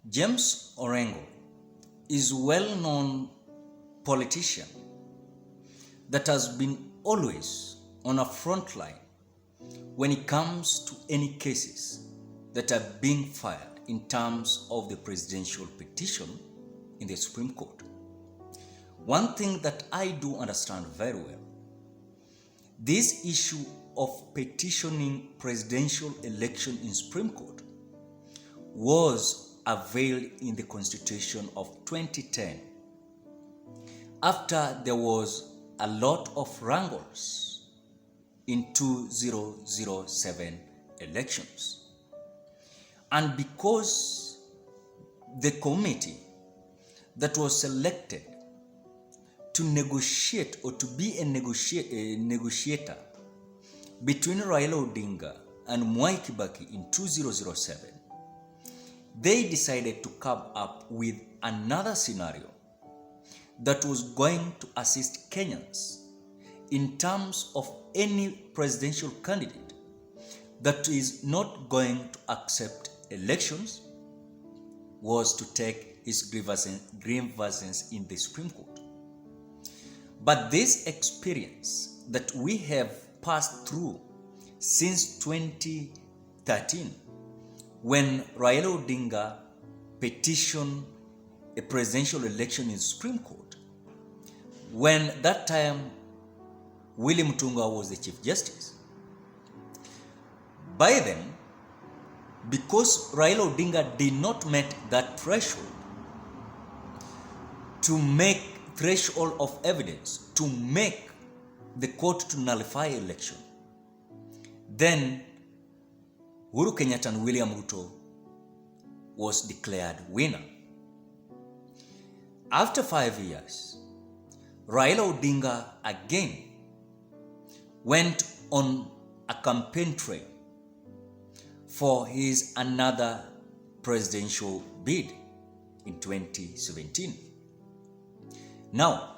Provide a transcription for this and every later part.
James Orengo is a well-known politician that has been always on a front line when it comes to any cases that are being filed in terms of the presidential petition in the Supreme Court. One thing that I do understand very well, this issue of petitioning presidential election in Supreme Court was availed in the Constitution of 2010 after there was a lot of wrangles in 2007 elections. And because the committee that was selected to negotiate or to be a negotiator between Raila Odinga and Mwai Kibaki in 2007, they decided to come up with another scenario that was going to assist Kenyans in terms of any presidential candidate that is not going to accept elections was to take his grievances in the Supreme Court. But this experience that we have passed through since 2013, when Raila Odinga petitioned a presidential election in the Supreme Court, when that time Willie Mutunga was the Chief Justice. By then, because Raila Odinga did not meet that threshold to make threshold of evidence to make the court to nullify election, then Uhuru Kenyatta and William Ruto was declared winner. After 5 years, Raila Odinga again went on a campaign trail for his another presidential bid in 2017. Now,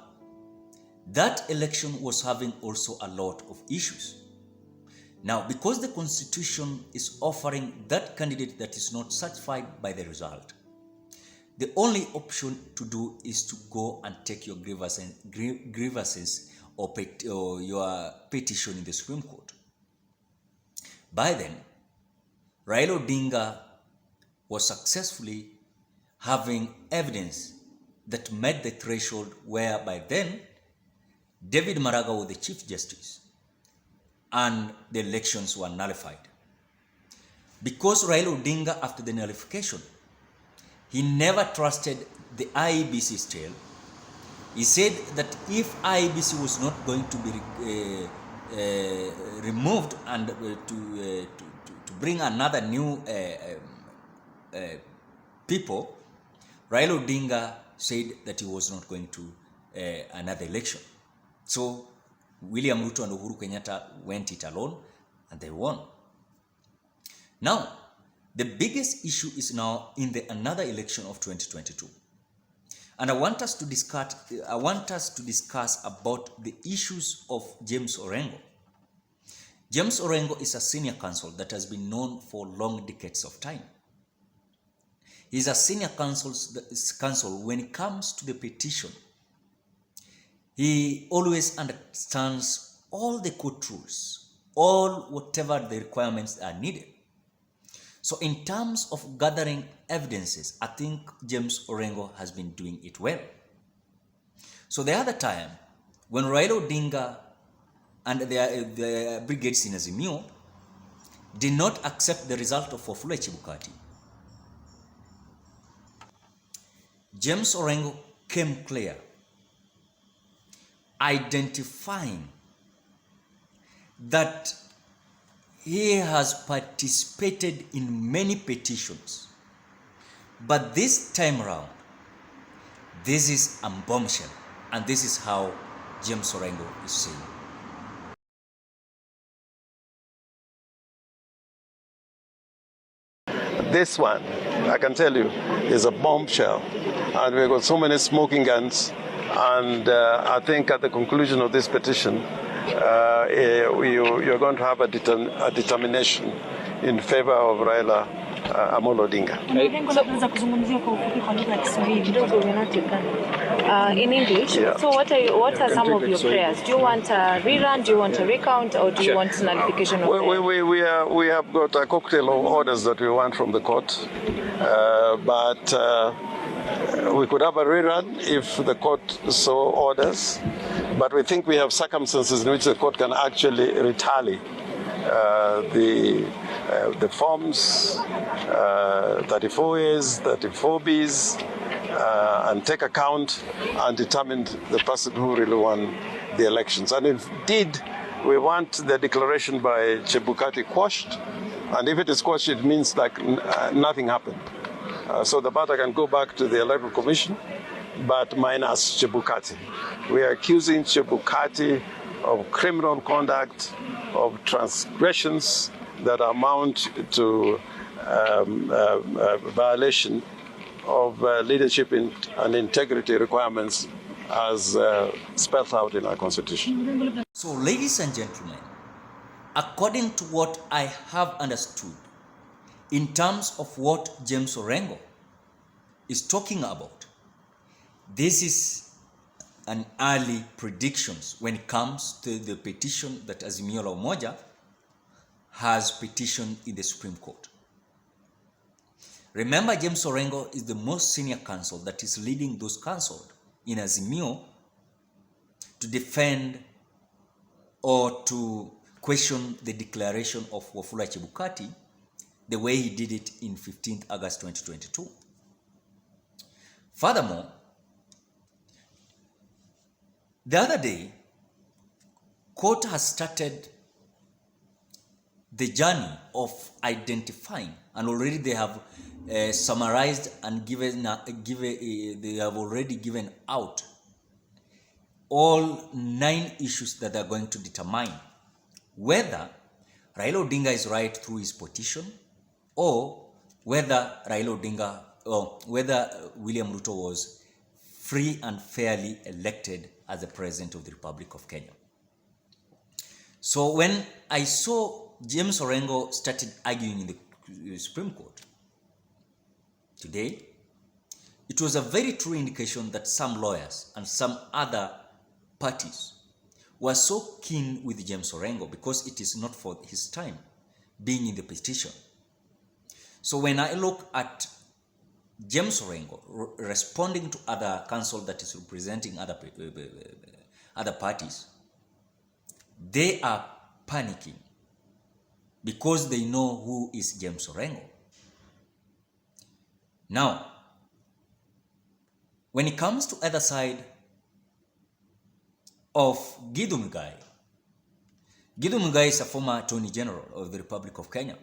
that election was having also a lot of issues. Now, because the Constitution is offering that candidate that is not satisfied by the result, the only option to do is to go and take your grievances or your petition in the Supreme Court. By then, Raila Odinga was successfully having evidence that met the threshold where by then David Maraga was the Chief Justice and the elections were nullified. Because Raila Odinga, after the nullification, he never trusted the IEBC still. He said that if IEBC was not going to be removed and to bring another new people, Raila Odinga said that he was not going to another election. So William Ruto and Uhuru Kenyatta went it alone and they won. Now, the biggest issue is now in the another election of 2022. And I want us to discuss about the issues of James Orengo. James Orengo is a senior counsel that has been known for long decades of time. He's a senior counsel when it comes to the petition. He always understands all the court rules, whatever the requirements are needed. So in terms of gathering evidences, I think James Orengo has been doing it well. So the other time, when Raila Odinga and their brigades in Azimio did not accept the result of Wafula Chebukati, James Orengo came clear, identifying that he has participated in many petitions, but this time around, this is a bombshell, and this is how James Orengo is saying. This one, I can tell you, is a bombshell, and we've got so many smoking guns, and I think at the conclusion of this petition, you're going to have a determination in favor of Raila Amolo Odinga. In English, Yeah. so what are some of your prayers? Do you want a rerun, do you want a recount, or do you want nullification of We have got a cocktail of orders that we want from the court, but we could have a rerun if the court so orders, but we think we have circumstances in which the court can actually retally the forms, 34As, 34Bs, and take account and determine the person who really won the elections. And indeed, we want the declaration by Chebukati quashed, and if it is quashed, it means like nothing happened. So the matter can go back to the Electoral Commission, but minus Chebukati. We are accusing Chebukati of criminal conduct, of transgressions that amount to violation of leadership and integrity requirements as spelled out in our Constitution. So, ladies and gentlemen, according to what I have understood, in terms of what James Orengo is talking about, this is an early predictions when it comes to the petition that Azimio la Umoja has petitioned in the Supreme Court. Remember, James Orengo is the most senior counsel that is leading those counsel in Azimio to defend or to question the declaration of Wafula Chebukati the way he did it in 15th August 2022. Furthermore, the other day, court has started the journey of identifying, and already they have summarized and they have already given out all 9 issues that are going to determine whether Raila Odinga is right through his petition, or whether whether William Ruto was free and fairly elected as the President of the Republic of Kenya. So when I saw James Orengo started arguing in the Supreme Court today, it was a very true indication that some lawyers and some other parties were so keen with James Orengo because it is not for his time being in the petition. So when I look at James Orengo responding to other counsel that is representing other parties, they are panicking because they know who is James Orengo. Now, when it comes to other side of Githu Muigai is a former Attorney General of the Republic of Kenya.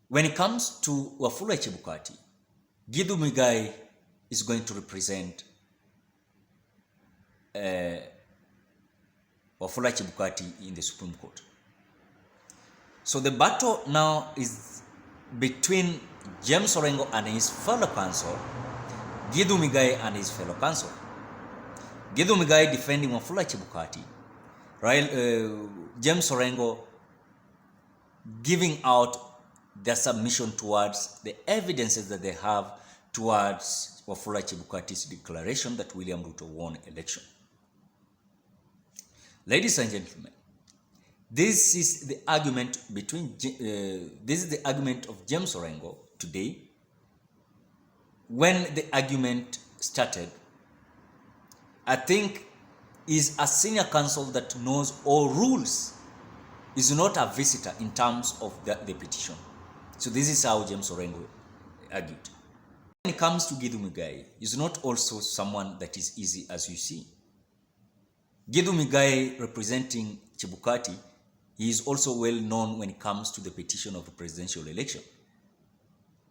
When it comes to Wafula Chebukati, Githu Muigai is going to represent Wafula Chebukati in the Supreme Court. So the battle now is between James Orengo and his fellow counsel, Githu Muigai and his fellow counsel. Githu Muigai defending Wafula Chebukati, James Orengo giving out their submission towards the evidences that they have towards Wafula Chebukati's declaration that William Ruto won election. Ladies and gentlemen, this is the argument of James Orengo today. When the argument started, I think is a senior counsel that knows all rules, is not a visitor in terms of the petition. So this is how James Orengo argued. When it comes to Githu Muigai, is not also someone that is easy as you see. Githu Muigai representing Chebukati, he is also well known when it comes to the petition of the presidential election.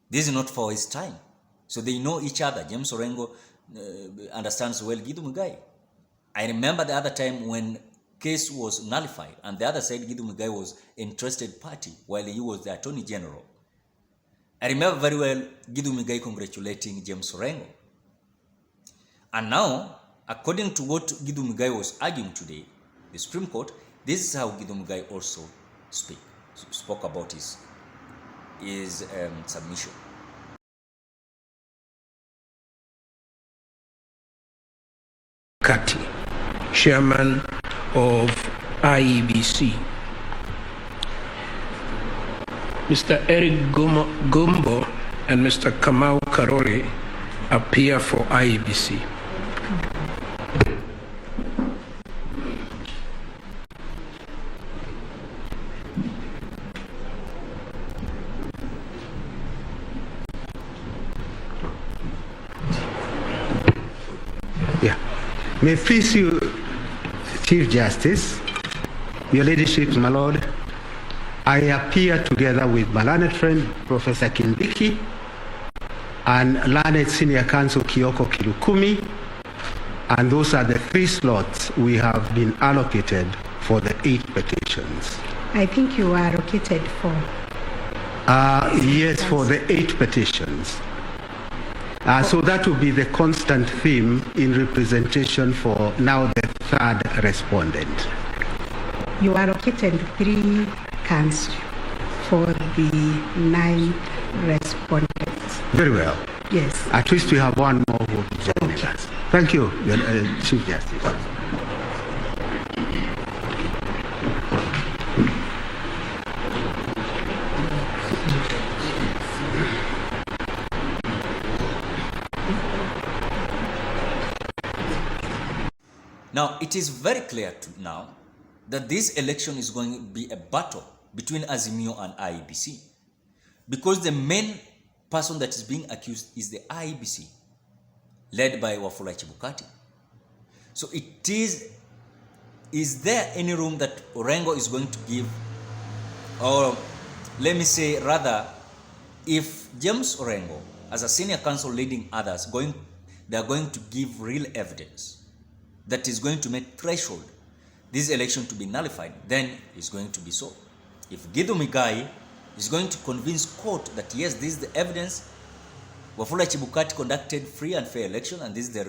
This is not for his time. So they know each other. James Orengo understands well Githu Muigai. I remember the other time when case was nullified and the other side, Githu Muigai was interested party while he was the Attorney General. I remember very well Githu Muigai congratulating James Orengo. And now, according to what Githu Muigai was arguing today, the Supreme Court, this is how Githu Muigai also spoke about his his submission. Kati, Chairman of IEBC. Mr. Eric Gumbo and Mr. Kamau Karori appear for IEBC. Yeah. May it please you, Chief Justice, your leadership, my lord, I appear together with my learned friend, Professor Kindiki, and learned Senior Counsel Kioko Kilukumi, and those are the 3 slots we have been allocated for the 8 petitions. I think you are allocated for. Yes, for the 8 petitions. So that will be the constant theme in representation for now the 3rd respondent. You are allocated 3 counsel for the 9th respondents. Very well. Yes. At least we have one more who will be joining us. Thank you, Chief Justice. Now, it is very clear now that this election is going to be a battle between Azimio and IEBC, because the main person that is being accused is the IEBC, led by Wafula Chebukati. So is there any room that Orengo is going to give, or let me say rather, if James Orengo, as a senior counsel leading others, they are going to give real evidence that is going to make threshold this election to be nullified, then it's going to be so. If Githu Muigai is going to convince court that yes, this is the evidence, Wafula Chebukati conducted free and fair election, and this is the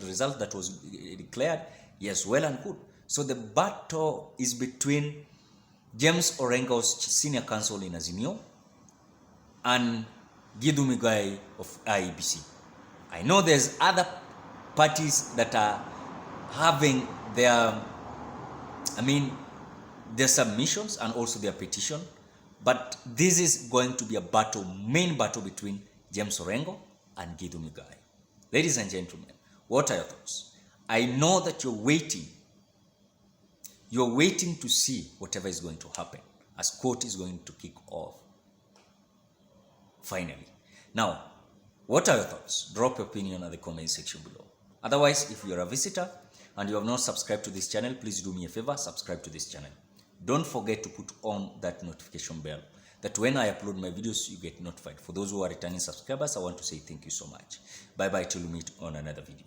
result that was declared, yes, well and good. So the battle is between James Orengo's senior counsel in Azimio and Githu Muigai of IEBC. I know there's other parties that are having their submissions and also their petition, but this is going to be a battle, main battle between James Orengo and Githu Muigai. Ladies and gentlemen, what are your thoughts? I know that you're waiting to see whatever is going to happen as court is going to kick off finally. Now, what are your thoughts? Drop your opinion in the comment section below. Otherwise, if you are a visitor and you have not subscribed to this channel, please do me a favor, subscribe to this channel. Don't forget to put on that notification bell, that when I upload my videos, you get notified. For those who are returning subscribers, I want to say thank you so much. Bye-bye till we meet on another video.